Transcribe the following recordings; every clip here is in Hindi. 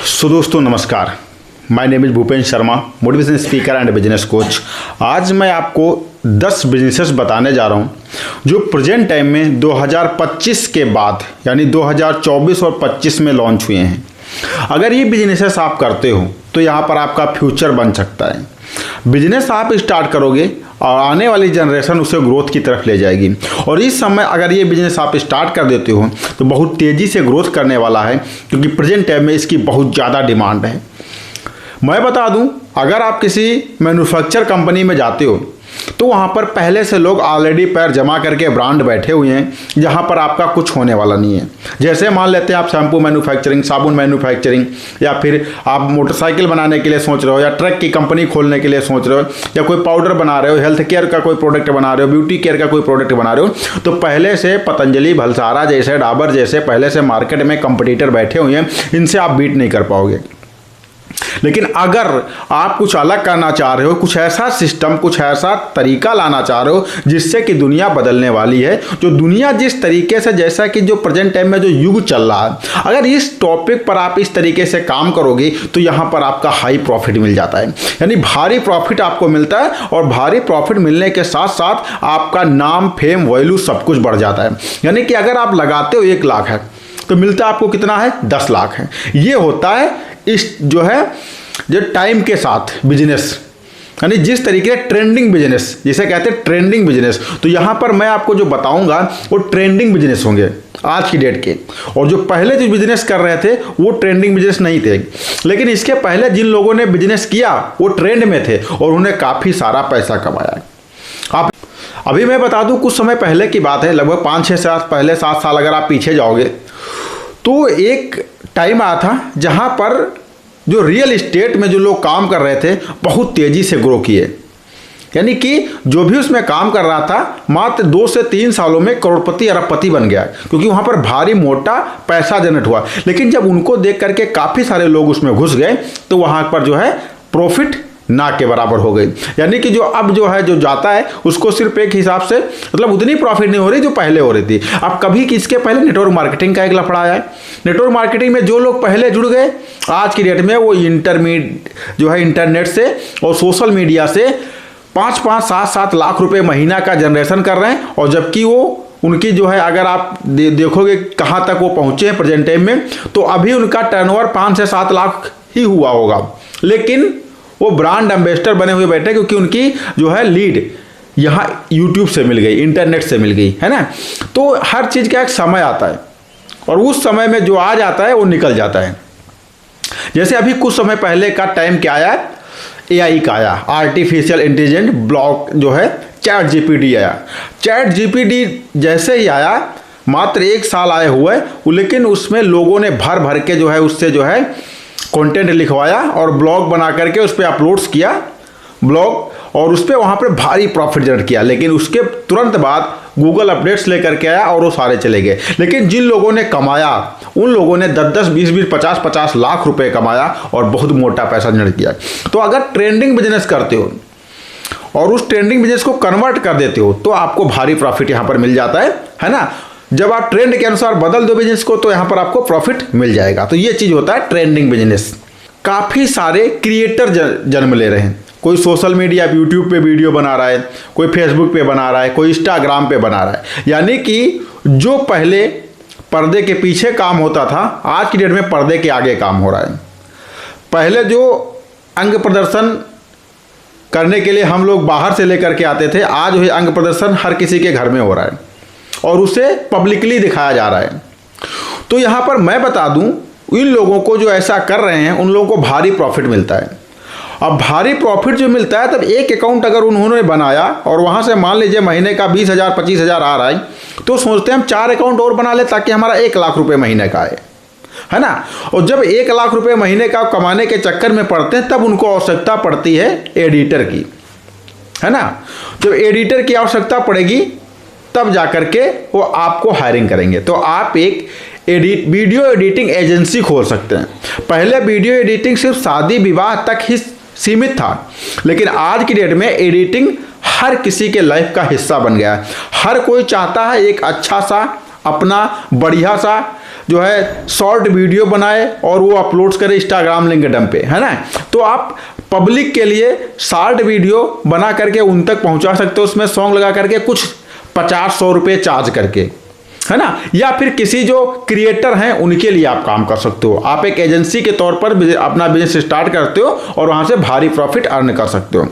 सो दोस्तों नमस्कार, my name is Bhupendra Sharma, motivation speaker and business coach. आज मैं आपको 10 बिजनेसेस बताने जा रहा हूं जो प्रेजेंट टाइम में 2025 के बाद यानी 2024 और 25 में लॉन्च हुए हैं। अगर ये बिजनेसेस आप करते हो तो यहाँ पर आपका फ्यूचर बन सकता है। बिजनेस आप स्टार्ट करोगे और आने वाली जनरेशन उसे ग्रोथ की तरफ ले जाएगी। और इस समय अगर ये बिजनेस आप स्टार्ट कर देते हो तो बहुत तेज़ी से ग्रोथ करने वाला है, क्योंकि प्रेजेंट टाइम में इसकी बहुत ज़्यादा डिमांड है। मैं बता दूं, अगर आप किसी मैन्युफैक्चर कंपनी में जाते हो तो वहाँ पर पहले से लोग ऑलरेडी पैर जमा करके ब्रांड बैठे हुए हैं, जहाँ पर आपका कुछ होने वाला नहीं है। जैसे मान लेते हैं आप शैम्पू मैन्युफैक्चरिंग, साबुन मैन्युफैक्चरिंग, या फिर आप मोटरसाइकिल बनाने के लिए सोच रहे हो, या ट्रक की कंपनी खोलने के लिए सोच रहे हो, या कोई पाउडर बना रहे हो, हेल्थ केयर का कोई प्रोडक्ट बना रहे हो, ब्यूटी केयर का कोई प्रोडक्ट बना रहे हो, तो पहले से पतंजलि, भलसारा जैसे, डाबर जैसे पहले से मार्केट में कंपटीटर बैठे हुए हैं, इनसे आप बीट नहीं कर पाओगे। लेकिन अगर आप कुछ अलग करना चाह रहे हो, कुछ ऐसा सिस्टम, कुछ ऐसा तरीका लाना चाह रहे हो जिससे कि दुनिया बदलने वाली है, जो दुनिया जिस तरीके से, जैसा कि जो प्रेजेंट टाइम में जो युग चल रहा है, अगर इस टॉपिक पर आप इस तरीके से काम करोगे तो यहाँ पर आपका हाई प्रॉफिट मिल जाता है, यानी भारी प्रॉफिट आपको मिलता है। और भारी प्रॉफिट मिलने के साथ साथ आपका नाम, फेम, वैल्यू सब कुछ बढ़ जाता है। यानी कि अगर आप लगाते हो 1 लाख है तो मिलता आपको कितना है, 10 लाख है। ये होता है इस जो टाइम के साथ बिजनेस, यानी जिस तरीके से ट्रेंडिंग बिजनेस, जिसे कहते हैं ट्रेंडिंग बिजनेस। तो यहाँ पर मैं आपको जो बताऊंगा वो ट्रेंडिंग बिजनेस होंगे आज की डेट के। और जो पहले जो बिजनेस कर रहे थे वो ट्रेंडिंग बिजनेस नहीं थे, लेकिन इसके पहले जिन लोगों ने बिजनेस किया वो ट्रेंड में थे और उन्हें काफ़ी सारा पैसा कमाया। आप अभी मैं बता दूं, कुछ समय पहले की बात है, लगभग 5-6 साल पहले, 7 साल अगर आप पीछे जाओगे तो एक टाइम आया था जहां पर जो रियल इस्टेट में जो लोग काम कर रहे थे बहुत तेज़ी से ग्रो किए। यानी कि जो भी उसमें काम कर रहा था मात्र 2 से 3 सालों में करोड़पति, अरबपति बन गया, क्योंकि वहाँ पर भारी मोटा पैसा जनरेट हुआ। लेकिन जब उनको देख करके काफ़ी सारे लोग उसमें घुस गए तो वहाँ पर जो है प्रॉफिट ना के बराबर हो गई। यानी कि जो अब जो है जो जाता है उसको सिर्फ एक हिसाब से मतलब उतनी प्रॉफिट नहीं हो रही जो पहले हो रही थी। अब कभी किसके पहले नेटवर्क मार्केटिंग का एक लफड़ा आया है। नेटवर्क मार्केटिंग में जो लोग पहले जुड़ गए आज की डेट में वो जो है इंटरनेट से और सोशल मीडिया से 5-5, 7-7 लाख रुपए महीना का जनरेशन कर रहे हैं। और जबकि वो उनकी जो है अगर आप देखोगे कहाँ तक वो पहुँचे हैं प्रेजेंट टाइम में, तो अभी उनका टर्नओवर 5 से 7 लाख ही हुआ होगा, लेकिन वो ब्रांड एम्बेसडर बने हुए बैठे, क्योंकि उनकी जो है लीड यहाँ यूट्यूब से मिल गई, इंटरनेट से मिल गई, है ना। तो हर चीज़ का एक समय आता है और उस समय में जो आ जाता है वो निकल जाता है। जैसे अभी कुछ समय पहले का टाइम क्या आया, AI का आया, आर्टिफिशियल इंटेलिजेंट ब्लॉक जो है चैट GPT आया। चैट GPT जैसे ही आया, मात्र 1 साल आए हुए, लेकिन उसमें लोगों ने भर भर के जो है उससे जो है कंटेंट लिखवाया और ब्लॉग बना करके उस पर अपलोड्स किया ब्लॉग, और उस पर वहाँ पर भारी प्रॉफिट जनरेट किया। लेकिन उसके तुरंत बाद गूगल अपडेट्स लेकर के आया और वो सारे चले गए। लेकिन जिन लोगों ने कमाया उन लोगों ने 10-10, 20-20, 50-50 लाख रुपए कमाया और बहुत मोटा पैसा जनरेट किया। तो अगर ट्रेंडिंग बिजनेस करते हो और उस ट्रेंडिंग बिजनेस को कन्वर्ट कर देते हो तो आपको भारी प्रॉफिट यहाँ पर मिल जाता है ना। जब आप ट्रेंड के अनुसार बदल दो बिजनेस को तो यहाँ पर आपको प्रॉफिट मिल जाएगा। तो ये चीज़ होता है ट्रेंडिंग बिजनेस। काफ़ी सारे क्रिएटर जन्म ले रहे हैं। कोई सोशल मीडिया यूट्यूब पे वीडियो बना रहा है, कोई फेसबुक पे बना रहा है, कोई इंस्टाग्राम पे बना रहा है। यानी कि जो पहले पर्दे के पीछे काम होता था आज की डेट में पर्दे के आगे काम हो रहा है। पहले जो अंग प्रदर्शन करने के लिए हम लोग बाहर से लेकर के आते थे, आज वही अंग प्रदर्शन हर किसी के घर में हो रहा है और उसे पब्लिकली दिखाया जा रहा है। तो यहाँ पर मैं बता दूं, इन लोगों को जो ऐसा कर रहे हैं उन लोगों को भारी प्रॉफिट मिलता है। अब भारी प्रॉफिट जो मिलता है, तब एक अकाउंट अगर उन्होंने बनाया और वहाँ से मान लीजिए महीने का 20,000, 25,000 आ रहा है, तो सोचते हैं हम 4 अकाउंट और बना ले ताकि हमारा 1 लाख रुपये महीने का आए, है ना। और जब 1 लाख रुपये महीने का कमाने के चक्कर में पड़ते हैं तब उनको आवश्यकता पड़ती है एडिटर की, है ना। जब एडिटर की आवश्यकता पड़ेगी तब जाकर के वो आपको हायरिंग करेंगे। तो आप एक वीडियो एडिटिंग एजेंसी खोल सकते हैं। पहले वीडियो एडिटिंग सिर्फ शादी विवाह तक ही सीमित था, लेकिन आज की डेट में एडिटिंग हर किसी के लाइफ का हिस्सा बन गया है। हर कोई चाहता है एक अच्छा सा अपना बढ़िया सा जो है शॉर्ट वीडियो बनाए और वो अपलोड करे इंस्टाग्राम लिंक्डइन पे, है ना। तो आप पब्लिक के लिए शॉर्ट वीडियो बना करके उन तक पहुंचा सकते हो, उसमें सॉन्ग लगा करके कुछ 50-100 रुपये चार्ज करके, है ना। या फिर किसी जो क्रिएटर हैं उनके लिए आप काम कर सकते हो। आप एक एजेंसी के तौर पर अपना बिजनेस स्टार्ट करते हो और वहां से भारी प्रॉफिट अर्न कर सकते हो।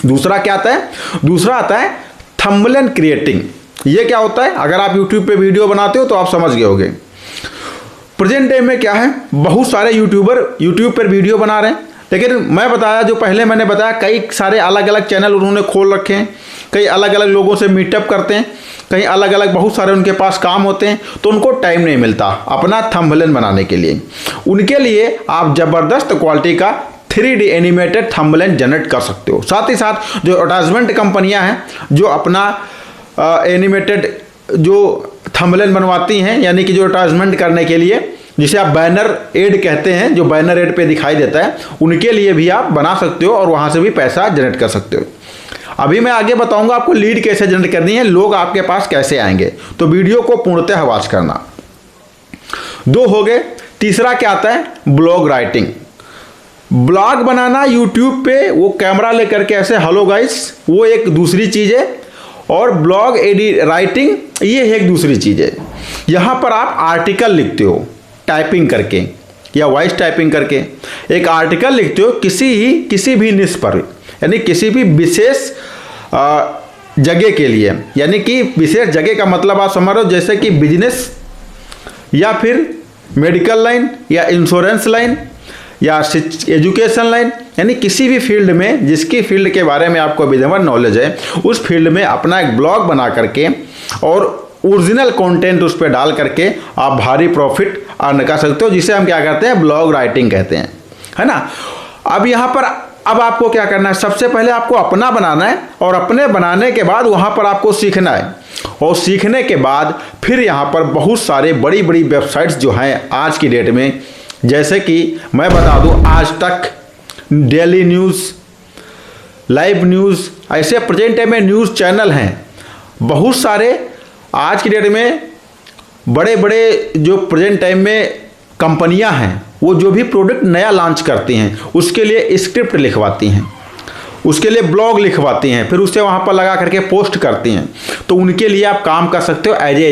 दूसरा क्या आता है? दूसरा आता है थंबनेल क्रिएटिंग। ये क्या होता है? अगर आप यूट्यूब पे वीडियो बनाते हो तो आप समझ गए होगे। प्रेजेंट टाइम में क्या है, बहुत सारे यूट्यूबर यूट्यूब पर वीडियो बना रहे हैं, लेकिन मैं बताया जो पहले मैंने बताया कई सारे अलग अलग चैनल उन्होंने खोल रखे हैं, कई अलग अलग लोगों से मीटअप करते हैं, कहीं अलग अलग बहुत सारे उनके पास काम होते हैं, तो उनको टाइम नहीं मिलता अपना थंबनेल बनाने के लिए। उनके लिए आप ज़बरदस्त क्वालिटी का 3D एनिमेटेड थंबनेल जनरेट कर सकते हो। साथ ही साथ जो एडवर्टाइजमेंट कंपनियां हैं जो अपना एनिमेटेड जो थंबनेल बनवाती हैं, यानी कि जो एडवर्टाइजमेंट करने के लिए, जिसे आप बैनर एड कहते हैं, जो बैनर एड पे दिखाई देता है, उनके लिए भी आप बना सकते हो और वहाँ से भी पैसा जनरेट कर सकते हो। अभी मैं आगे बताऊंगा आपको लीड कैसे जनरेट करनी है, लोग आपके पास कैसे आएंगे, तो वीडियो को पूर्णतः वॉच करना। 2 हो गए। तीसरा क्या आता है? Blog writing. ब्लॉग बनाना यूट्यूब पे वो कैमरा लेकर के ऐसे हेलो गाइस, वो एक दूसरी चीज़ है, और ब्लॉग राइटिंग ये एक दूसरी चीज़ है। यहाँ पर आप आर्टिकल लिखते हो टाइपिंग करके या वॉइस टाइपिंग करके, एक आर्टिकल लिखते हो किसी भी निश पर, यानी किसी भी विशेष जगह के लिए, यानी कि विशेष जगह का मतलब आप समझ रहे हो, जैसे कि बिजनेस या फिर मेडिकल लाइन या इंश्योरेंस लाइन या एजुकेशन लाइन, यानी किसी भी फील्ड में जिसकी फील्ड के बारे में आपको विधिवत नॉलेज है, उस फील्ड में अपना एक ब्लॉग बना करके और ओरिजिनल कंटेंट उस पर डाल करके आप भारी प्रॉफिट अर्न कर सकते हो, जिसे हम क्या कहते हैं? ब्लॉग राइटिंग कहते हैं, है ना। अब यहाँ पर अब आपको क्या करना है? सबसे पहले आपको अपना बनाना है, और अपने बनाने के बाद वहाँ पर आपको सीखना है, और सीखने के बाद फिर यहाँ पर बहुत सारे बड़ी बड़ी वेबसाइट्स जो हैं आज की डेट में, जैसे कि मैं बता दूं आज तक, डेली न्यूज़, लाइव न्यूज़, ऐसे प्रेजेंट टाइम में न्यूज़ चैनल हैं बहुत सारे। आज की डेट में बड़े बड़े जो प्रेजेंट टाइम में कंपनियां हैं, वो जो भी प्रोडक्ट नया लॉन्च करती हैं उसके लिए स्क्रिप्ट लिखवाती हैं, उसके लिए ब्लॉग लिखवाती हैं, फिर उसे वहाँ पर लगा करके पोस्ट करती हैं। तो उनके लिए आप काम कर सकते हो एज ए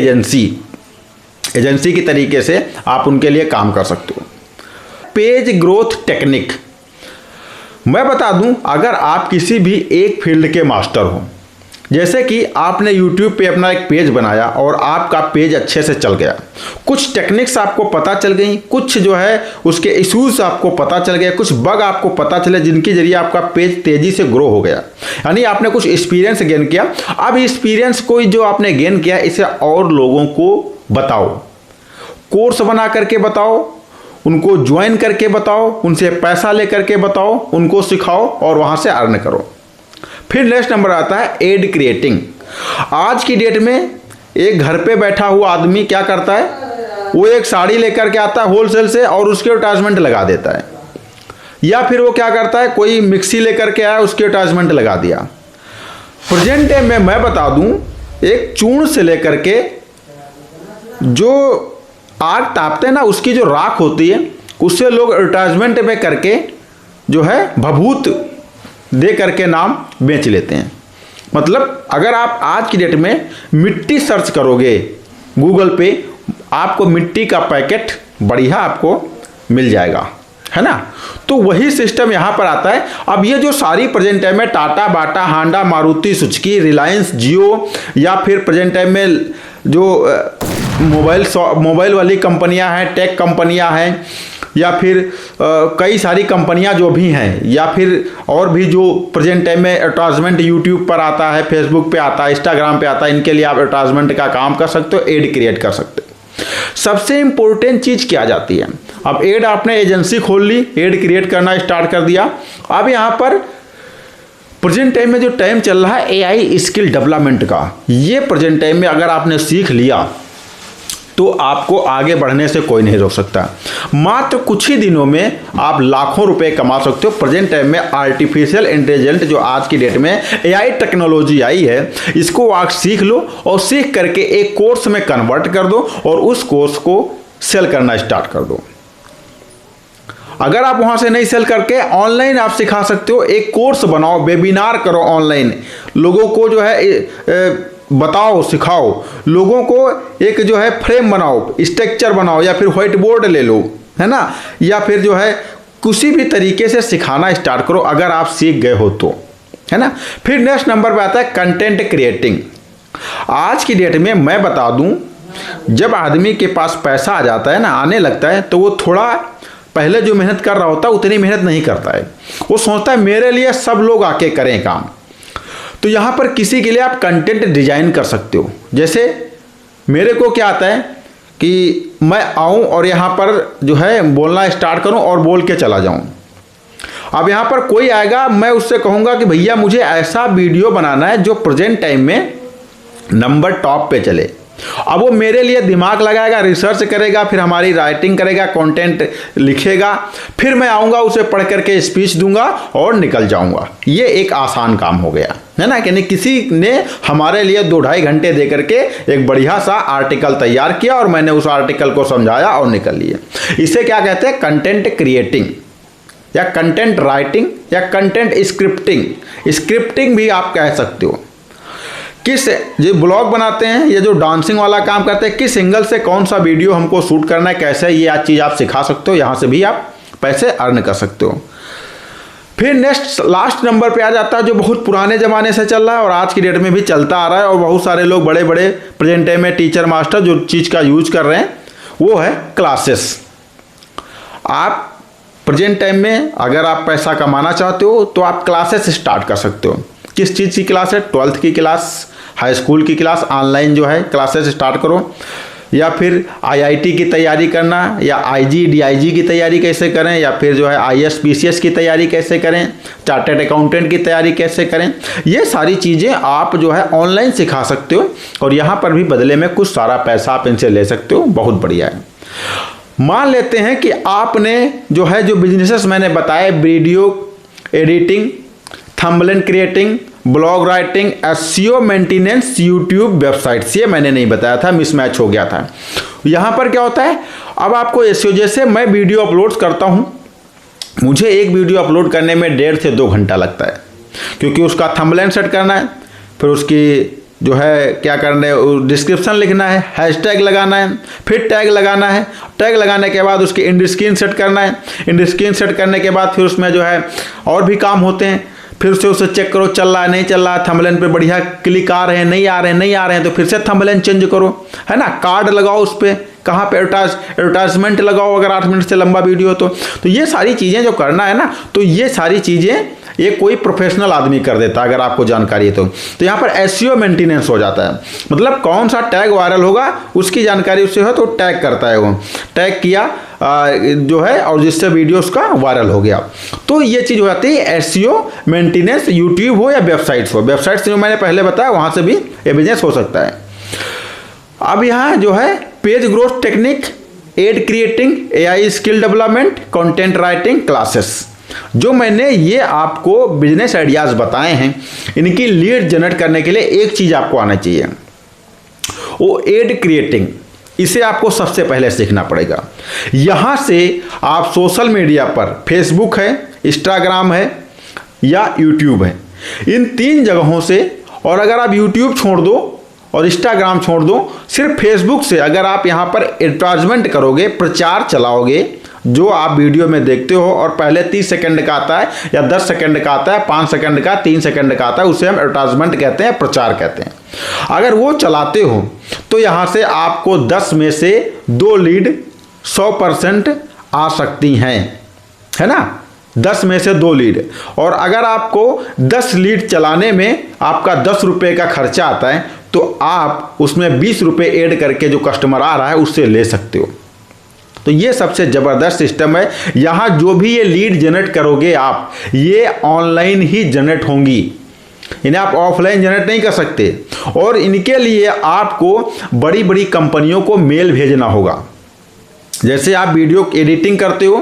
एजेंसी की तरीके से आप उनके लिए काम कर सकते हो। पेज ग्रोथ टेक्निक मैं बता दूं, अगर आप किसी भी एक फील्ड के मास्टर हो, जैसे कि आपने YouTube पे अपना एक पेज बनाया और आपका पेज अच्छे से चल गया, कुछ टेक्निक्स आपको पता चल गई, कुछ जो है उसके इश्यूज आपको पता चल गए, कुछ बग आपको पता चले, जिनके जरिए आपका पेज तेज़ी से ग्रो हो गया, यानी आपने कुछ एक्सपीरियंस गेन किया। अब एक्सपीरियंस को जो आपने गेन किया, इसे और लोगों को बताओ, कोर्स बना करके बताओ, उनको ज्वाइन करके बताओ, उनसे पैसा ले करके बताओ, उनको सिखाओ और वहाँ से अर्न करो। फिर नेक्स्ट नंबर आता है एड क्रिएटिंग। आज की डेट में एक घर पे बैठा हुआ आदमी क्या करता है? वो एक साड़ी लेकर के आता है होलसेल से और उसके एडवर्टाइजमेंट लगा देता है, या फिर वो क्या करता है, कोई मिक्सी लेकर के आया उसके एडवर्टाइजमेंट लगा दिया। प्रेजेंट टाइम में मैं बता दूं, एक चूर्ण से लेकर के जो आग तापते हैं ना, उसकी जो राख होती है, उससे लोग एडवर्टाइजमेंट में करके जो है भभूत दे करके नाम बेच लेते हैं। मतलब अगर आप आज की डेट में मिट्टी सर्च करोगे गूगल पे, आपको मिट्टी का पैकेट बढ़िया आपको मिल जाएगा, है ना। तो वही सिस्टम यहाँ पर आता है। अब ये जो सारी प्रेजेंट टाइम में टाटा, बाटा, हांडा, मारुति सुजुकी, रिलायंस, जियो, या फिर प्रेजेंट टाइम में जो मोबाइल वाली कंपनियां हैं, टेक कंपनियां हैं, या फिर कई सारी कंपनियां जो भी हैं, या फिर और भी जो प्रेजेंट टाइम में एडवर्टाइजमेंट यूट्यूब पर आता है, फेसबुक पे आता है, इंस्टाग्राम पे आता है, इनके लिए आप एडवर्टाइजमेंट का काम कर सकते हो, एड क्रिएट कर सकते हो। सबसे इंपॉर्टेंट चीज़ क्या जाती है? अब एड आपने एजेंसी खोल ली, एड क्रिएट करना स्टार्ट कर दिया। अब यहाँ पर प्रेजेंट टाइम में जो टाइम चल रहा है AI स्किल डेवलपमेंट का, ये प्रेजेंट टाइम में अगर आपने सीख लिया तो आपको आगे बढ़ने से कोई नहीं रोक सकता। मात्र कुछ ही दिनों में आप लाखों रुपए कमा सकते हो। प्रेजेंट टाइम में आर्टिफिशियल इंटेलिजेंट जो आज की डेट में AI टेक्नोलॉजी आई है, इसको आप सीख लो और सीख करके एक कोर्स में कन्वर्ट कर दो और उस कोर्स को सेल करना स्टार्ट कर दो। अगर आप वहाँ से नहीं सेल करके ऑनलाइन आप सिखा सकते हो, एक कोर्स बनाओ, वेबिनार करो ऑनलाइन, लोगों को जो है बताओ, सिखाओ, लोगों को एक जो है फ्रेम बनाओ, स्ट्रक्चर बनाओ, या फिर व्हाइट बोर्ड ले लो, है ना, या फिर जो है किसी भी तरीके से सिखाना स्टार्ट करो अगर आप सीख गए हो तो, है ना। फिर नेक्स्ट नंबर पे आता है कंटेंट क्रिएटिंग। आज की डेट में मैं बता दूं, जब आदमी के पास पैसा आ जाता है ना, आने लगता है, तो वो थोड़ा पहले जो मेहनत कर रहा होता है उतनी मेहनत नहीं करता है। वो सोचता है मेरे लिए सब लोग आके करें काम। तो यहाँ पर किसी के लिए आप कंटेंट डिजाइन कर सकते हो। जैसे मेरे को क्या आता है कि मैं आऊँ और यहाँ पर जो है बोलना स्टार्ट करूँ और बोल के चला जाऊँ। अब यहाँ पर कोई आएगा, मैं उससे कहूँगा कि भैया मुझे ऐसा वीडियो बनाना है जो प्रेजेंट टाइम में नंबर टॉप पे चले। अब वो मेरे लिए दिमाग लगाएगा, रिसर्च करेगा, फिर हमारी राइटिंग करेगा, कंटेंट लिखेगा, फिर मैं आऊँगा, उसे पढ़ करके स्पीच दूंगा और निकल जाऊँगा। ये एक आसान काम हो गया, है ना, कि किसी ने हमारे लिए 2-2.5 घंटे दे करके एक बढ़िया सा आर्टिकल तैयार किया और मैंने उस आर्टिकल को समझाया और निकल लिए। इसे क्या कहते हैं? कंटेंट क्रिएटिंग या कंटेंट राइटिंग या कंटेंट स्क्रिप्टिंग। स्क्रिप्टिंग भी आप कह सकते हो। किस जो ब्लॉग बनाते हैं या जो डांसिंग वाला काम करते हैं, किस एंगल से कौन सा वीडियो हमको शूट करना है, कैसे, ये आज चीज़ आप सिखा सकते हो। यहाँ से भी आप पैसे अर्न कर सकते हो। फिर नेक्स्ट लास्ट नंबर पे आ जाता है जो बहुत पुराने ज़माने से चल रहा है और आज की डेट में भी चलता आ रहा है और बहुत सारे लोग बड़े बड़े प्रेजेंट टाइम में टीचर मास्टर जो चीज़ का यूज कर रहे हैं, वो है क्लासेस। आप प्रेजेंट टाइम में अगर आप पैसा कमाना चाहते हो तो आप क्लासेस स्टार्ट कर सकते हो। किस चीज़ की क्लास है? 12th की क्लास, हाई स्कूल की क्लास, ऑनलाइन जो है क्लासेस स्टार्ट करो। या फिर IIT की तैयारी करना, या IG DIG की तैयारी कैसे करें, या फिर जो है IAS PCS की तैयारी कैसे करें, चार्टर्ड अकाउंटेंट की तैयारी कैसे करें, ये सारी चीज़ें आप जो है ऑनलाइन सिखा सकते हो और यहाँ पर भी बदले में कुछ सारा पैसा आप इनसे ले सकते हो। बहुत बढ़िया है। मान लेते हैं कि आपने जो है जो बिजनेसेस मैंने बताए, video editing, thumbnail creating, blog writing, SEO maintenance, YouTube, websites, ये मैंने नहीं बताया था, मिसमैच हो गया था। यहाँ पर क्या होता है, अब आपको SEO, जैसे मैं वीडियो अपलोड करता हूँ, मुझे एक वीडियो अपलोड करने में 1.5 से 2 घंटा लगता है, क्योंकि उसका थंबनेल सेट करना है, फिर उसकी जो है क्या करना है, डिस्क्रिप्शन लिखना है, हैशटैग लगाना है, फिर टैग लगाना है, टैग लगाने के बाद उसकी इंड स्क्रीन सेट करना है, इंड स्क्रीन सेट करने के बाद फिर उसमें जो है और भी काम होते हैं, फिर से उसे चेक करो चल रहा है नहीं चल रहा है, थंबनेल पे बढ़िया क्लिक आ रहे हैं नहीं आ रहे हैं तो फिर से थंबनेल चेंज करो, है ना, कार्ड लगाओ उस पर, कहाँ पे एडवर्टाइजमेंट लगाओ अगर 8 मिनट से लंबा वीडियो तो ये सारी चीज़ें जो करना है ना, तो ये सारी चीज़ें ये कोई प्रोफेशनल आदमी कर देता है अगर आपको जानकारी है तो यहाँ पर SEO मेंटेनेंस हो जाता है। मतलब कौन सा टैग वायरल होगा उसकी जानकारी उससे हो तो टैग करता है, वो टैग किया जो है और जिससे वीडियो उसका वायरल हो गया, तो ये चीज़ हो जाती है SEO मेंटेनेंस। यूट्यूब हो या वेबसाइट्स हो, वेबसाइट्स जो मैंने पहले बताया वहाँ से भी ये बिजनेस हो सकता है। अब यहाँ जो है page growth technique, ad creating, AI skill development, content writing classes, जो मैंने ये आपको बिजनेस आइडियाज़ बताए हैं, इनकी लीड जनरेट करने के लिए एक चीज़ आपको आना चाहिए, वो एड क्रिएटिंग। इसे आपको सबसे पहले सीखना पड़ेगा। यहाँ से आप सोशल मीडिया पर, फेसबुक है, इंस्टाग्राम है या यूट्यूब है, इन 3 जगहों से, और अगर आप यूट्यूब छोड़ दो और इंस्टाग्राम छोड़ दो, सिर्फ फेसबुक से अगर आप यहाँ पर एडवर्टाइजमेंट करोगे, प्रचार चलाओगे, जो आप वीडियो में देखते हो और पहले 30 सेकंड का आता है या 10 सेकंड का आता है, 5 सेकंड का, 3 सेकंड का आता है, उसे हम एडवर्टाइजमेंट कहते हैं, प्रचार कहते हैं। अगर वो चलाते हो तो यहाँ से आपको 10 में से 2 लीड 100% आ सकती हैं, है ना, 10 में से 2 लीड। और अगर आपको 10 लीड चलाने में आपका 10 रुपये का खर्चा आता है तो आप उसमें 20 रुपये ऐड करके जो कस्टमर आ रहा है उससे ले सकते हो। तो ये सबसे ज़बरदस्त सिस्टम है। यहाँ जो भी ये लीड जनरेट करोगे आप, ये ऑनलाइन ही जनरेट होंगी, इन्हें आप ऑफलाइन जनरेट नहीं कर सकते। और इनके लिए आपको बड़ी बड़ी कंपनियों को मेल भेजना होगा। जैसे आप वीडियो एडिटिंग करते हो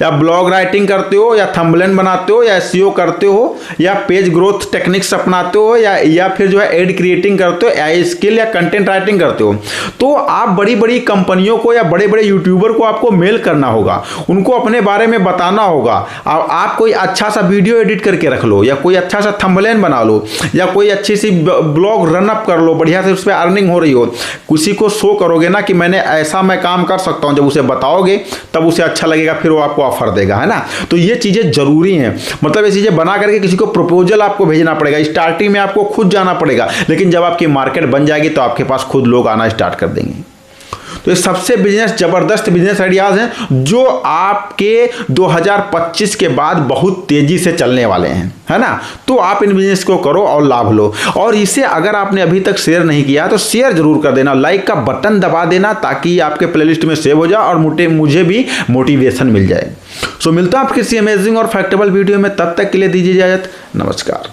या ब्लॉग राइटिंग करते हो या थंबनेल बनाते हो या एसईओ करते हो या पेज ग्रोथ टेक्निक्स अपनाते हो या फिर जो है एड क्रिएटिंग करते हो या स्किल या कंटेंट राइटिंग करते हो, तो आप बड़ी बड़ी कंपनियों को या बड़े बड़े यूट्यूबर को आपको मेल करना होगा, उनको अपने बारे में बताना होगा। आप कोई अच्छा सा वीडियो एडिट करके रख लो या कोई अच्छा सा थंबनेल बना लो या कोई अच्छी सी ब्लॉग रन अप कर लो, बढ़िया से उस पर अर्निंग हो रही हो, किसी को शो करोगे ना कि मैं काम कर सकता हूं, जब उसे बताओगे तब उसे अच्छा लगेगा, फिर वो आपको ऑफर देगा, है ना। तो ये चीजें जरूरी हैं, मतलब ये चीजें बना करके किसी को प्रपोजल आपको भेजना पड़ेगा। स्टार्टिंग में आपको खुद जाना पड़ेगा, लेकिन जब आपकी मार्केट बन जाएगी तो आपके पास खुद लोग आना स्टार्ट कर देंगे। तो ये सबसे जबरदस्त बिजनेस आइडियाज हैं जो आपके 2025 के बाद बहुत तेजी से चलने वाले हैं, है ना। तो आप इन बिजनेस को करो और लाभ लो। और इसे अगर आपने अभी तक शेयर नहीं किया तो शेयर जरूर कर देना, लाइक का बटन दबा देना ताकि आपके प्लेलिस्ट में सेव हो जाए और मुझे भी मोटिवेशन मिल जाए। सो मिलता हूं आपके किसी अमेजिंग और फैक्टेबल वीडियो में, तब तक के लिए दीजिए इजाजत, नमस्कार।